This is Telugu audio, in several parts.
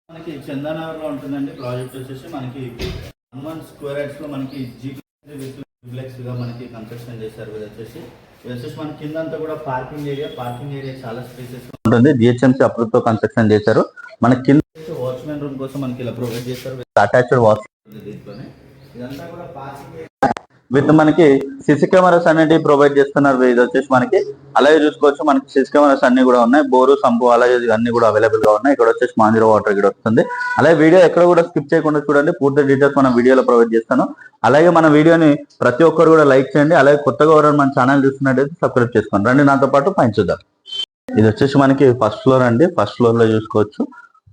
మనకి చందానగర్లో ఉంటుందండి. ప్రాజెక్ట్ వచ్చేసి మనకి 1 స్క్వేర్ యార్డ్స్లో మనకి గా మనకి కన్స్ట్రక్షన్ చేశారు. ఇది వచ్చేసి మన కింద అంతా కూడా పార్కింగ్ ఏరియా చాలా స్పేసెస్ ఉంటుంది. జిహెచ్ఎంసీ అప్రూవ్తో కన్స్ట్రక్షన్ చేశారు. మన కింద వాచ్మెన్ రూమ్ కోసం మనకి ఇలా ప్రొవైడ్ చేశారు. అటాచ్డ్ వాష్రూమ్ దీంట్లోనే. ఇదంతా కూడా పార్కింగ్ విత్ మనకి సిసి కెమెరాస్ అనేవి ప్రొవైడ్ చేస్తున్నారు. ఇది వచ్చేసి మనకి అలాగే చూసుకోవచ్చు, మనకి సిసి కెమెరాస్ అన్ని కూడా ఉన్నాయి. బోరు, సంపు అలాగే అన్ని కూడా అవైలబుల్ గా ఉన్నాయి. ఇక్కడ వచ్చేసి మాంజీరో వాటర్ ఇక్కడ వస్తుంది. అలాగే వీడియో ఎక్కడ కూడా స్కిప్ చేయకుండా చూడండి. పూర్తి డీటెయిల్స్ మనం వీడియోలో ప్రొవైడ్ చేస్తాను. అలాగే మన వీడియోని ప్రతి ఒక్కరు కూడా లైక్ చేయండి. అలాగే కొత్తగా ఎవరైనా మన ఛానల్ చూస్తున్నట్టయితే సబ్స్క్రైబ్ చేసుకోండి. రండి నాతో పాటు పైన చూద్దాం. ఇది వచ్చేసి మనకి ఫస్ట్ ఫ్లోర్ అండి. ఫస్ట్ ఫ్లోర్ లో చూసుకోవచ్చు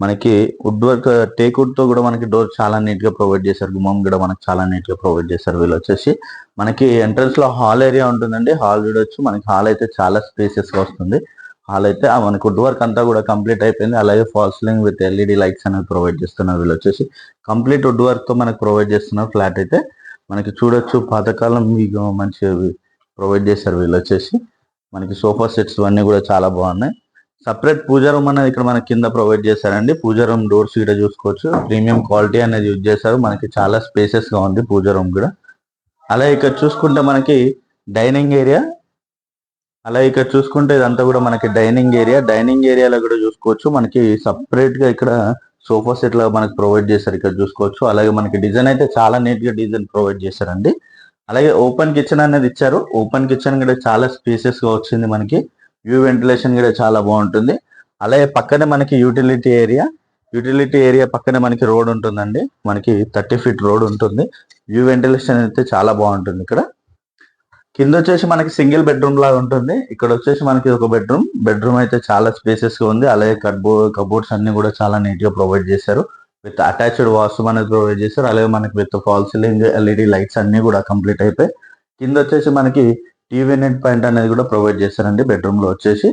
మనకి వుడ్ వర్క్ టేక్ వుడ్ తో కూడా మనకి డోర్ చాలా నీట్ గా ప్రొవైడ్ చేశారు. గుమ్మం కూడా మనకి చాలా నీట్ గా ప్రొవైడ్ చేశారు. వీళ్ళు వచ్చేసి మనకి ఎంట్రన్స్ లో హాల్ ఏరియా ఉంటుందండి. హాల్ చూడొచ్చు. మనకి హాల్ అయితే చాలా స్పేసెస్ గా వస్తుంది. హాల్ అయితే మనకి వుడ్ వర్క్ అంతా కూడా కంప్లీట్ అయిపోయింది. అలాగే fall ceiling with LED lights అనేవి ప్రొవైడ్ చేస్తున్నారు. వీళ్ళు వచ్చేసి కంప్లీట్ వుడ్ వర్క్ తో మనకి ప్రొవైడ్ చేస్తున్నారు. ఫ్లాట్ అయితే మనకి చూడొచ్చు, పాతకాలం మీకు మంచి ప్రొవైడ్ చేశారు. వీళ్ళు వచ్చేసి మనకి సోఫా సెట్స్ అన్నీ కూడా చాలా బాగున్నాయి. సపరేట్ పూజా రూమ్ అనేది ఇక్కడ మనకి కింద ప్రొవైడ్ చేశారండి. పూజా రూమ్ డోర్స్ ఇక్కడ చూసుకోవచ్చు. ప్రీమియం క్వాలిటీ అనేది యూజ్ చేశారు. మనకి చాలా స్పేసెస్ గా ఉంది పూజా రూమ్ కూడా. అలాగే ఇక్కడ చూసుకుంటే మనకి డైనింగ్ ఏరియా, అలాగే ఇక్కడ చూసుకుంటే ఇదంతా కూడా మనకి డైనింగ్ ఏరియాలో కూడా చూసుకోవచ్చు. మనకి సపరేట్ గా ఇక్కడ సోఫా సెట్ లా మనకి ప్రొవైడ్ చేశారు. ఇక్కడ చూసుకోవచ్చు. అలాగే మనకి డిజైన్ అయితే చాలా నీట్ గా డిజైన్ ప్రొవైడ్ చేశారండి. అలాగే ఓపెన్ కిచెన్ అనేది ఇచ్చారు. ఓపెన్ కిచెన్ కూడా చాలా స్పేసెస్ గా వచ్చింది. మనకి వ్యూ వెంటిలేషన్ కూడా చాలా బాగుంటుంది. అలాగే పక్కనే మనకి యూటిలిటీ ఏరియా పక్కనే మనకి రోడ్ ఉంటుందండి. మనకి 30 ఫీట్ రోడ్ ఉంటుంది. వ్యూ వెంటిలేషన్ అయితే చాలా బాగుంటుంది. ఇక్కడ కింద వచ్చేసి మనకి సింగిల్ బెడ్రూమ్ లాగా ఉంటుంది. ఇక్కడ వచ్చేసి మనకి ఒక బెడ్రూమ్ అయితే చాలా స్పేసెస్ గా ఉంది. అలాగే కబోర్డ్స్ అన్ని కూడా చాలా నీట్ గా ప్రొవైడ్ చేశారు. విత్ అటాచ్డ్ వాష్రూమ్ అనేది ప్రొవైడ్ చేశారు. అలాగే మనకి with fall ceiling LED lights అన్ని కూడా కంప్లీట్ అయిపోయి కింద వచ్చేసి మనకి టీవీ నెట్ పాయింట్ అనేది కూడా ప్రొవైడ్ చేశారండి. బెడ్రూమ్ లో వచ్చేసి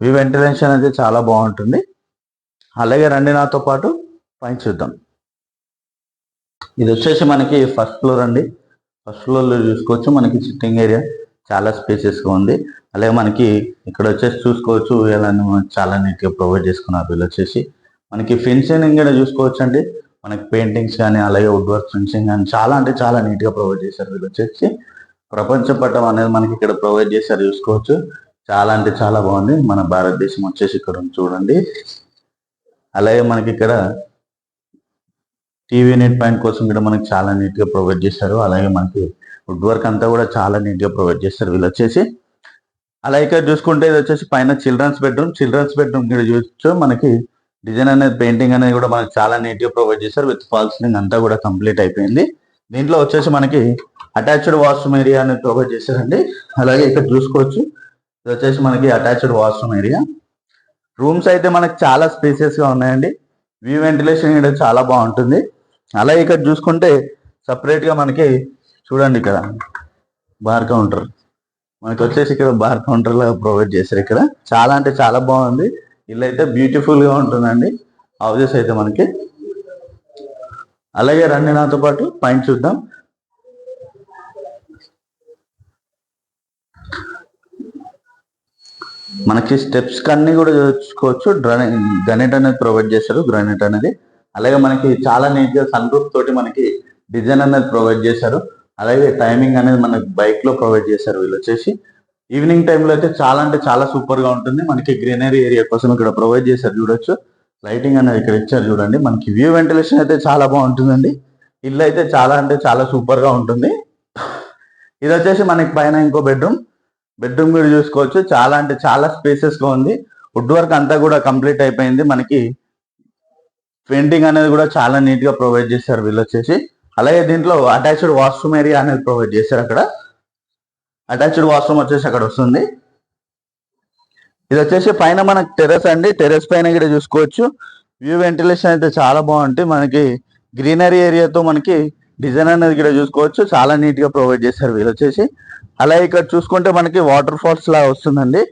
వ్యూ వెంటిలేషన్ అయితే చాలా బాగుంటుంది. అలాగే రండి నాతో పాటు పైన చూద్దాం. ఇది వచ్చేసి మనకి ఫస్ట్ ఫ్లోర్ అండి. ఫస్ట్ ఫ్లోర్ లో చూసుకోవచ్చు. మనకి సిట్టింగ్ ఏరియా చాలా స్పేసెస్ గా ఉంది. అలాగే మనకి ఇక్కడ వచ్చేసి చూసుకోవచ్చు, చాలా నీట్ గా ప్రొవైడ్ చేసుకున్నారు. వీళ్ళు వచ్చేసి మనకి ఫెన్సింగ్ కూడా చూసుకోవచ్చు అండి. మనకి పెయింటింగ్స్ కానీ అలాగే వుడ్ వర్క్ ఫెన్సింగ్ కానీ చాలా అంటే చాలా నీట్ గా ప్రొవైడ్ చేశారు. వీళ్ళు వచ్చేసి ప్రపంచ పటం అనేది మనకి ఇక్కడ ప్రొవైడ్ చేశారు. చూసుకోవచ్చు, చాలా అంటే చాలా బాగుంది. మన భారతదేశం వచ్చేసి ఇక్కడ చూడండి. అలాగే మనకి ఇక్కడ టీవీ నెట్ పాయింట్ కోసం కూడా మనకి చాలా నీట్ గా ప్రొవైడ్ చేశారు. అలాగే మనకి వుడ్ వర్క్ అంతా కూడా చాలా నీట్ గా ప్రొవైడ్ చేస్తారు వీళ్ళు వచ్చేసి. అలాగే ఇక్కడ చూసుకుంటే ఇది వచ్చేసి పైన చిల్డ్రన్స్ బెడ్రూమ్ ఇక్కడ చూసుకోవచ్చు. మనకి డిజైన్ అనేది పెయింటింగ్ అనేది కూడా మనకి చాలా నీట్ గా ప్రొవైడ్ చేశారు. విత్ ఫాల్ సీలింగ్ అంతా కూడా కంప్లీట్ అయిపోయింది. దీంట్లో వచ్చేసి మనకి అటాచ్డ్ వాష్రూమ్ ఏరియా అనేది ప్రొవైడ్ చేశారండి. అలాగే ఇక్కడ చూసుకోవచ్చు, ఇది వచ్చేసి మనకి అటాచ్డ్ వాష్రూమ్ ఏరియా. రూమ్స్ అయితే మనకి చాలా స్పేసెస్ గా ఉన్నాయండి. వ్యూ వెంటిలేషన్ ఇక్కడ చాలా బాగుంటుంది. అలాగే ఇక్కడ చూసుకుంటే సపరేట్ గా మనకి చూడండి, ఇక్కడ బార్ కౌంటర్ మనకి వచ్చేసి ఇక్కడ బార్ కౌంటర్ లాగా ప్రొవైడ్ చేశారు. ఇక్కడ చాలా అంటే చాలా బాగుంది. ఇల్లు అయితే బ్యూటిఫుల్ గా ఉంటుందండి. హౌసెస్ అయితే మనకి. అలాగే రండి నాతో పాటు పైన చూద్దాం. మనకి స్టెప్స్ కన్నీ కూడా చూసుకోవచ్చు. గ్రానైట్ అనేది ప్రొవైడ్ చేశారు. గ్రానైట్ అనేది అలాగే మనకి చాలా నీట్ గా సన్ రూఫ్ తోటి మనకి డిజైన్ అనేది ప్రొవైడ్ చేశారు. అలాగే టైమింగ్ అనేది మనకి బైక్ లో ప్రొవైడ్ చేశారు. వీళ్ళు వచ్చేసి ఈవినింగ్ టైంలో అయితే చాలా అంటే చాలా సూపర్ గా ఉంటుంది. మనకి గ్రీనరీ ఏరియా కోసం ఇక్కడ ప్రొవైడ్ చేశారు. చూడొచ్చు, లైటింగ్ అనేది ఇక్కడ ఇచ్చారు. చూడండి, మనకి వ్యూ వెంటిలేషన్ అయితే చాలా బాగుంటుందండి. ఇల్లు అయితే చాలా అంటే చాలా సూపర్ గా ఉంటుంది. ఇది వచ్చేసి మనకి పైన ఇంకో బెడ్రూమ్ కూడా చూసుకోవచ్చు. చాలా అంటే చాలా స్పేసెస్ గా ఉంది. వుడ్ వర్క్ అంతా కూడా కంప్లీట్ అయిపోయింది. మనకి పెయింటింగ్ అనేది కూడా చాలా నీట్ గా ప్రొవైడ్ చేశారు వీళ్ళు వచ్చేసి. అలాగే దీంట్లో అటాచ్డ్ వాష్రూమ్ ఏరియా అనేది ప్రొవైడ్ చేశారు. అక్కడ అటాచ్డ్ వాష్రూమ్ వచ్చేసి అక్కడ వస్తుంది. ఇది వచ్చేసి పైన మనకి టెర్రస్ అండి. టెర్రస్ పైన కూడా చూసుకోవచ్చు. వ్యూ వెంటిలేషన్ అయితే చాలా బాగుంటుంది. మనకి గ్రీనరీ ఏరియాతో మనకి డిజైన్ అనేది కూడా చూసుకోవచ్చు. చాలా నీట్ గా ప్రొవైడ్ చేశారు వీళ్ళు వచ్చేసి. అలాగే ఇక్కడ చూసుకుంటే మనకి వాటర్ ఫాల్స్ లా వస్తుందండి.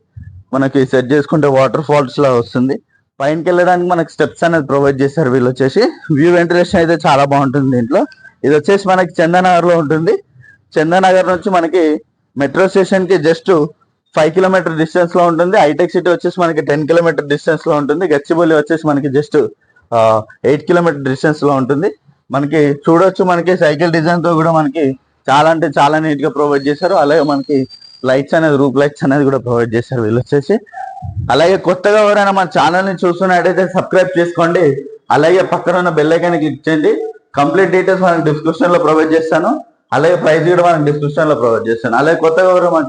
మనకి సెట్ చేసుకుంటే వాటర్ ఫాల్స్ లా వస్తుంది. పైనకి వెళ్ళడానికి మనకి స్టెప్స్ అనేది ప్రొవైడ్ చేశారు వీళ్ళు వచ్చేసి. వ్యూ వెంటిలేషన్ అయితే చాలా బాగుంటుంది దీంట్లో. ఇది వచ్చేసి మనకి చందానగర్ లో ఉంటుంది. చందానగర్ నుంచి మనకి మెట్రో స్టేషన్ కి జస్ట్ 5 కిలోమీటర్ డిస్టెన్స్ లో ఉంటుంది. హైటెక్ సిటీ వచ్చేసి మనకి 10 కిలోమీటర్ డిస్టెన్స్ లో ఉంటుంది. గచ్చిబౌలి వచ్చేసి మనకి జస్ట్ 8 కిలోమీటర్ డిస్టెన్స్ లో ఉంటుంది. మనకి చూడొచ్చు, మనకి సైకిల్ డిజైన్ తో కూడా మనకి చాలా అంటే చాలా నీట్ గా ప్రొవైడ్ చేశారు. అలాగే మనకి లైట్స్ అనేది, రూప్ లైట్స్ అనేది కూడా ప్రొవైడ్ చేశారు వీళ్ళు వచ్చేసి. అలాగే కొత్తగా ఎవరైనా మన ఛానల్ ని చూస్తున్నట్టయితే సబ్స్క్రైబ్ చేసుకోండి. అలాగే పక్కన ఉన్న బెల్ ఐకాన్ క్లిక్ చేయండి. కంప్లీట్ డీటెయిల్స్ మనకి డిస్క్రిప్షన్ లో ప్రొవైడ్ చేస్తాను. అలాగే ప్రైస్ కూడా మనకి డిస్క్రిప్షన్ లో ప్రొవైడ్ చేస్తాను. అలాగే కొత్తగా ఎవరు మన